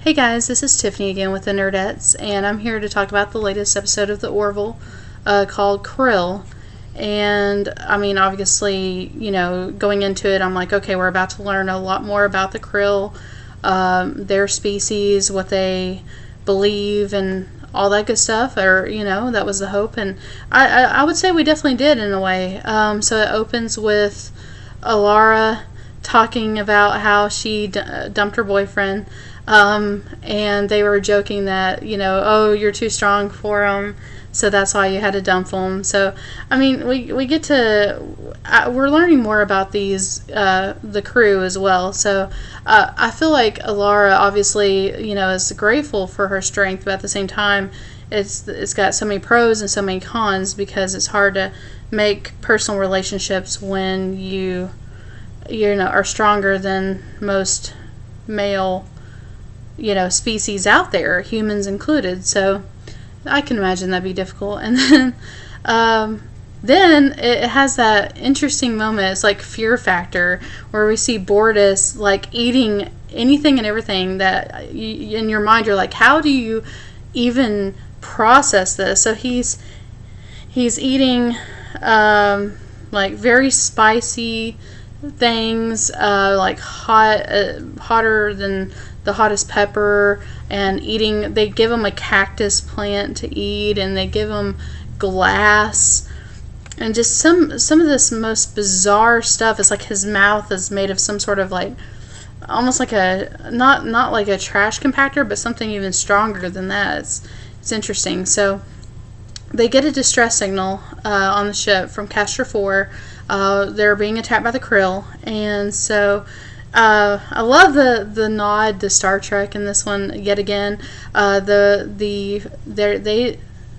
Hey guys, this is Tiffany again with the Nerdettes, and I'm here to talk about the latest episode of the Orville called Krill. And I mean, obviously, going into it, I'm like, okay, we're about to learn a lot more about the Krill, their species, what they believe, and all that good stuff. Or, that was the hope. And I would say we definitely did in a way. So it opens with Alara talking about how she dumped her boyfriend. And they were joking that, oh, you're too strong for him, so that's why you had to dump him. So, I mean, we get to, we're learning more about the crew as well. So, I feel like Alara obviously, is grateful for her strength, but at the same time, it's got so many pros and so many cons because it's hard to make personal relationships when you are stronger than most male species out there, humans included. So I can imagine that'd be difficult. And then it has that interesting moment. It's like Fear Factor, where we see Bortus like eating anything and everything that in your mind you're like, how do you even process this? So he's eating like very spicy things, like hotter than the hottest pepper, and eating. They give him a cactus plant to eat, and they give him glass, and just some of this most bizarre stuff. It's like his mouth is made of some sort of like almost like a not like a trash compactor, but something even stronger than that. It's interesting. So they get a distress signal on the ship from Castor 4. They're being attacked by the Krill, and so I love the nod to Star Trek in this one yet again. They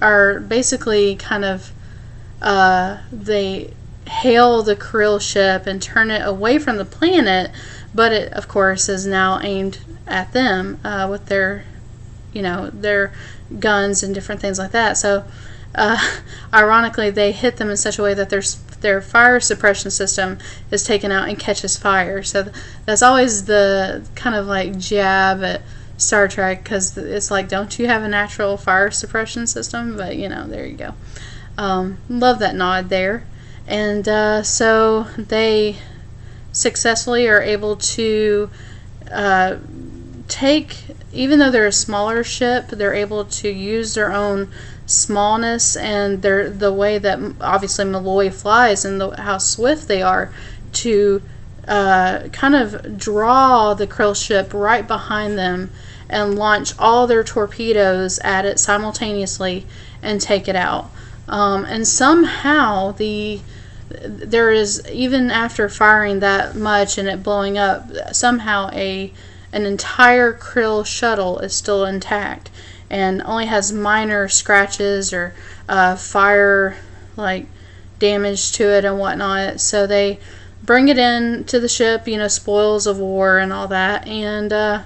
are basically kind of they hail the Krill ship and turn it away from the planet, but it of course is now aimed at them with their guns and different things like that. So ironically, they hit them in such a way that their fire suppression system is taken out and catches fire. So that's always the kind of like jab at Star Trek, because it's like, don't you have a natural fire suppression system? But there you go. Love that nod there. And so they successfully are able to take, even though they're a smaller ship, they're able to use their own smallness and the way that obviously Malloy flies and how swift they are to kind of draw the Krill ship right behind them and launch all their torpedoes at it simultaneously and take it out. And somehow there is, even after firing that much and it blowing up, somehow an entire Krill shuttle is still intact and only has minor scratches or fire like damage to it and whatnot. So they bring it in to the ship, spoils of war and all that, and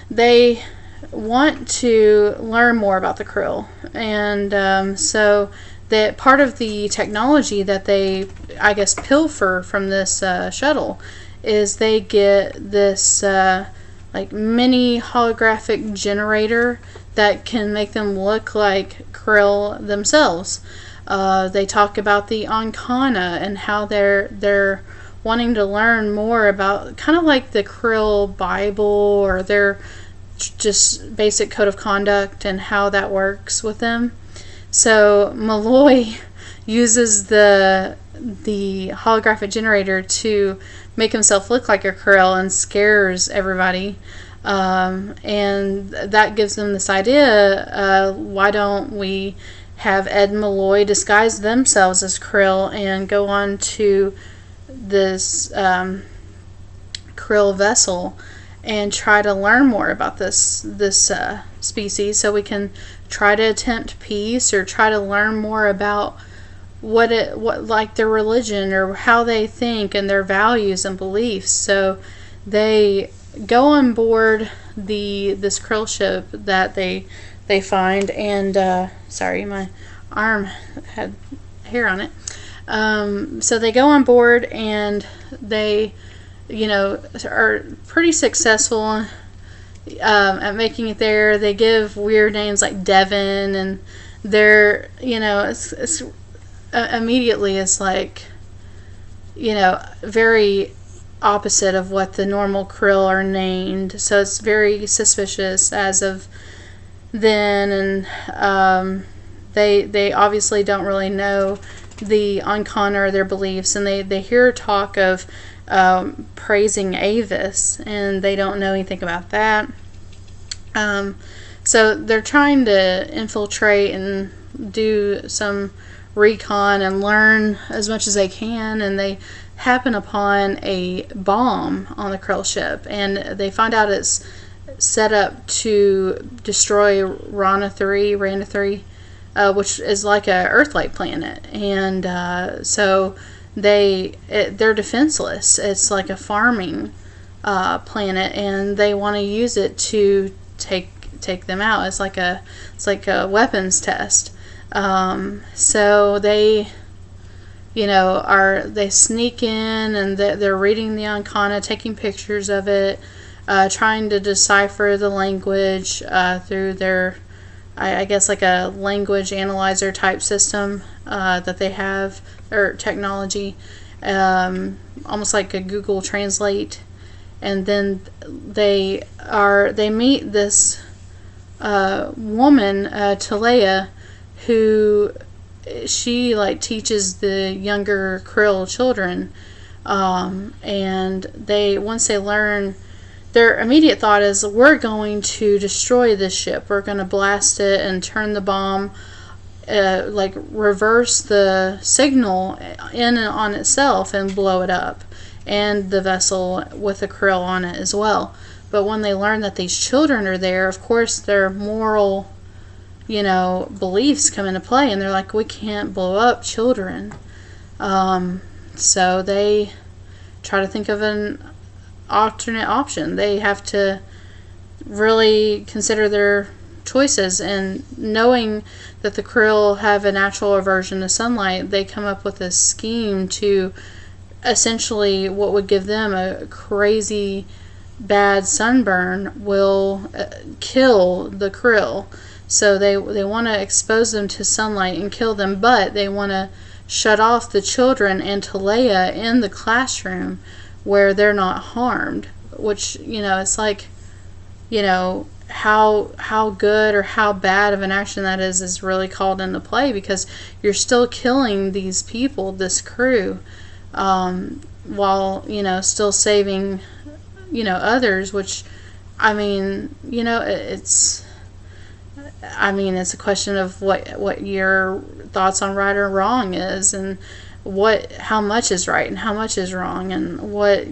they want to learn more about the Krill. And so that part of the technology that they, I guess, pilfer from this shuttle is they get this like mini holographic generator that can make them look like Krill themselves. They talk about the Ancana and how they're wanting to learn more about kind of like the Krill Bible or their just basic code of conduct and how that works with them. So Malloy uses the holographic generator to make himself look like a Krill and scares everybody. And that gives them this idea, why don't we have Ed and Malloy disguise themselves as Krill and go on to this Krill vessel and try to learn more about this species, so we can try to attempt peace or try to learn more about what like their religion or how they think and their values and beliefs. So they go on board this Krill ship that they find, and sorry, my arm had hair on it. So they go on board and they are pretty successful at making it there. They give weird names like Devin, and they're, it's immediately it's like, very opposite of what the normal Krill are named. So it's very suspicious as of then, and they obviously don't really know the Ancana or their beliefs, and they hear talk of praising Avis, and they don't know anything about that. So they're trying to infiltrate and do some recon and learn as much as they can, and they happen upon a bomb on the Krill ship, and they find out it's set up to destroy Rana 3, which is like a Earth-like planet, and so they're defenseless. It's like a farming planet, and they want to use it to take them out. It's like a weapons test. So they they sneak in, and they're reading the Ancana, taking pictures of it, trying to decipher the language through their, I guess, like a language analyzer type system that they have, or technology, almost like a Google Translate. And then they meet this woman, Talea, who she teaches the younger Krill children, and once they learn, their immediate thought is, we're going to destroy this ship. We're going to blast it and turn the bomb, reverse the signal in and on itself and blow it up, and the vessel with the Krill on it as well. But when they learn that these children are there, of course their moral beliefs come into play, and they're like, we can't blow up children. So they try to think of an alternate option. They have to really consider their choices, and knowing that the Krill have a natural aversion to sunlight, they come up with a scheme to essentially, what would give them a crazy bad sunburn will kill the Krill. So they want to expose them to sunlight and kill them, but they want to shut off the children and Talea in the classroom where they're not harmed. Which, it's like, how good or how bad of an action that is really called into play, because you're still killing these people, this crew, while, still saving, others, which, it's a question of what your thoughts on right or wrong is, and how much is right and how much is wrong, and what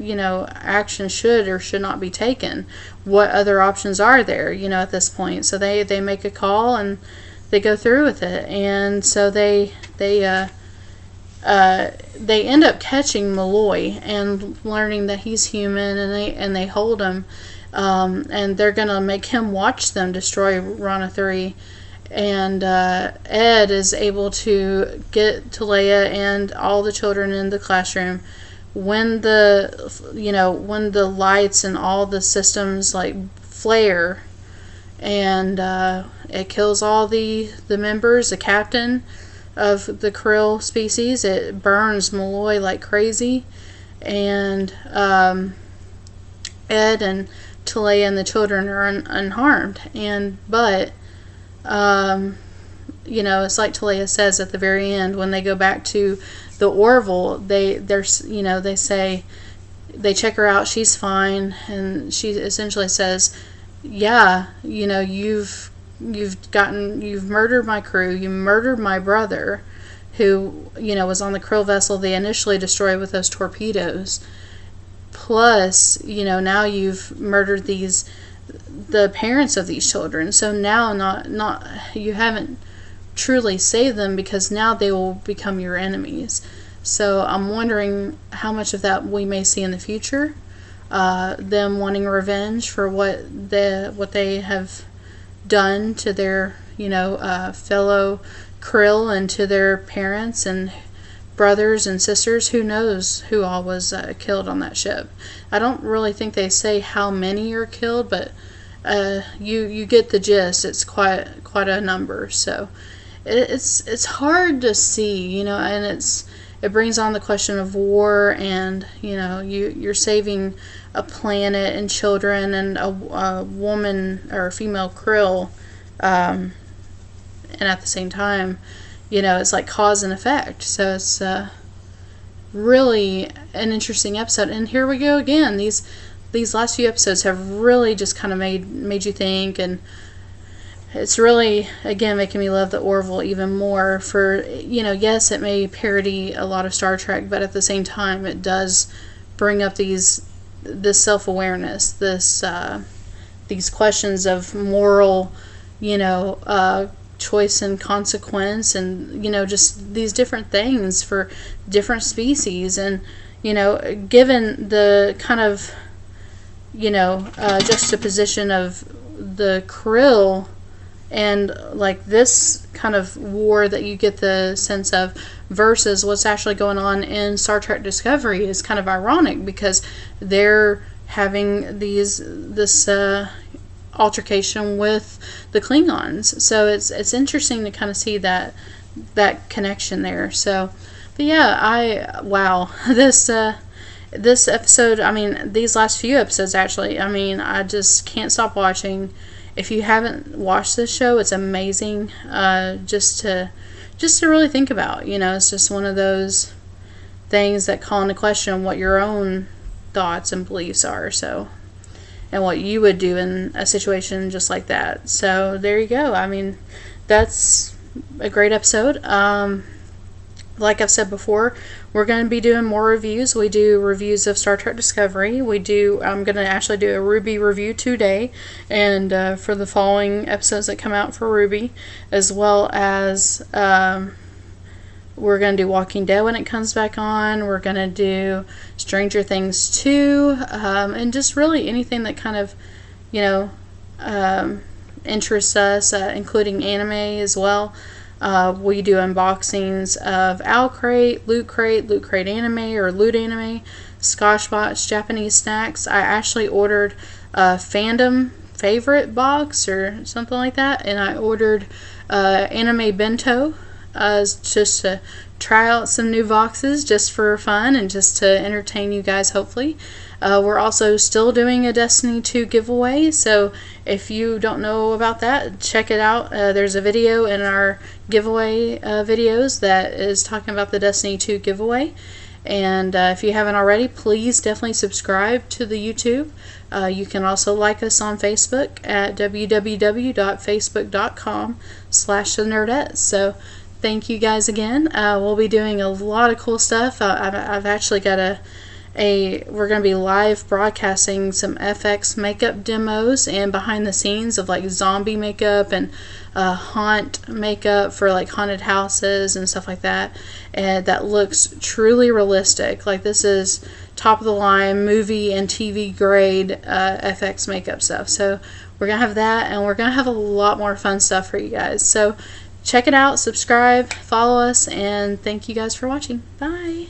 action should or should not be taken. What other options are there at this point? So they make a call and they go through with it, and so they end up catching Malloy and learning that he's human, and they hold him, and they're gonna make him watch them destroy Rana 3. And Ed is able to get Talea and all the children in the classroom when the lights and all the systems flare, and it kills all the members, the captain of the Krill species. It burns Malloy like crazy, and Ed and Talea and the children are unharmed. But it's like Talea says at the very end, when they go back to the Orville, they say, they check her out, she's fine, and she essentially says, yeah, you've murdered my crew, you murdered my brother, who was on the Krill vessel they initially destroyed with those torpedoes, plus now you've murdered the parents of these children. So now not you haven't truly saved them, because now they will become your enemies. So I'm wondering how much of that we may see in the future, them wanting revenge for what they have done to their fellow Krill and to their parents and brothers and sisters. Who knows who all was killed on that ship. I don't really think they say how many are killed, but you get the gist. It's quite a number. So it's hard to see, and it brings on the question of war, and you're saving a planet and children and a woman or a female Krill, and at the same time, it's like cause and effect. So it's really an interesting episode. And here we go again. These last few episodes have really just kind of made you think, and it's really, again, making me love the Orville even more for, yes, it may parody a lot of Star Trek, but at the same time, it does bring up this self-awareness, these questions of moral, choice and consequence, and, just these different things for different species. And, given the kind of, juxtaposition of the Krill and like this kind of war that you get the sense of versus what's actually going on in Star Trek Discovery is kind of ironic, because they're having this altercation with the Klingons. So it's interesting to kind of see that connection there. So, but yeah, wow, this episode, I mean, these last few episodes actually, I mean, I just can't stop watching. If you haven't watched this show, it's amazing, just to really think about. It's just one of those things that call into question what your own thoughts and beliefs are. So, and what you would do in a situation just like that. So there you go. I mean, that's a great episode. Like I've said before, we're going to be doing more reviews. We do reviews of Star Trek Discovery. I'm going to actually do a Ruby review today, and for the following episodes that come out for Ruby, as well as we're going to do Walking Dead when it comes back on. We're going to do Stranger Things 2, and just really anything that kind of, interests us, including anime as well. We do unboxings of Owl Crate, Loot Crate Anime, or Loot Anime, Scotchbox, Japanese Snacks. I actually ordered a fandom favorite box or something like that, and I ordered Anime Bento just to try out some new boxes just for fun and just to entertain you guys, hopefully. We're also still doing a Destiny 2 giveaway, so if you don't know about that, check it out. There's a video in our giveaway videos that is talking about the Destiny 2 giveaway. And if you haven't already, please definitely subscribe to the YouTube. You can also like us on Facebook at www.facebook.com/Nerdettes. So thank you guys again. We'll be doing a lot of cool stuff. I've actually got we're going to be live broadcasting some FX makeup demos and behind the scenes of like zombie makeup and haunt makeup for like haunted houses and stuff like that. And that looks truly realistic. Like, this is top of the line movie and TV grade FX makeup stuff. So we're going to have that, and we're going to have a lot more fun stuff for you guys. So check it out, subscribe, follow us, and thank you guys for watching. Bye.